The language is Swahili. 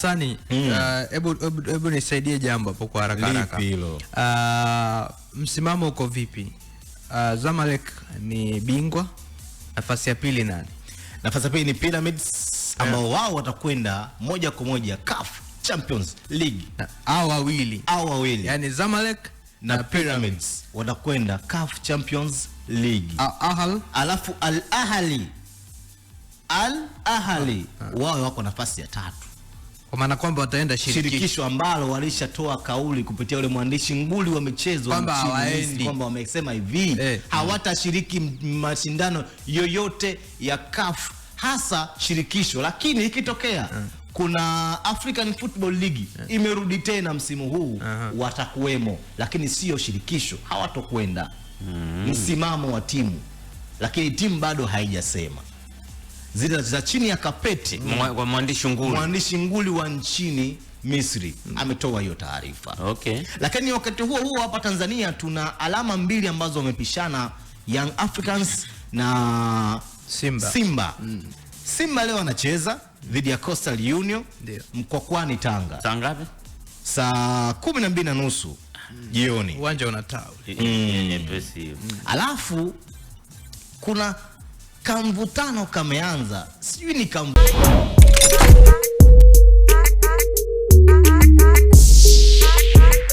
Sani, hebu nisaidie jambo hapo kwa haraka haraka. Msimamo uko vipi? Zamalek ni bingwa, nafasi ya pili nani? Nafasi ya pili ni Pyramids ambao wao watakwenda moja kwa moja CAF Champions League. Hao wawili. Yaani Zamalek na Pyramids watakwenda CAF Champions League. Alafu Al Ahly wao wako nafasi ya tatu. Kwa maana kwamba wataenda shirikisho ambalo walishatoa kauli kupitia yule mwandishi nguli wa michezo kwamba wamesema hivi hawatashiriki mashindano yoyote ya CAF hasa shirikisho, lakini ikitokea kuna African Football League imerudi tena msimu huu watakuwemo, lakini sio shirikisho, hawatokwenda. Msimamo wa timu, lakini timu bado haijasema. Zile za chini ya kapeti kwa mwandishi nguli wa nchini Misri ametoa hiyo taarifa. Lakini wakati huo hapa Tanzania tuna alama mbili ambazo wamepishana, Young Africans na Simba. Simba leo anacheza dhidi ya Coastal Union Mkwakwani Tanga. Saa ngapi? Saa 12:30 jioni. Uwanja una tawi. Alafu kuna kamvutano kameanza, sijui ni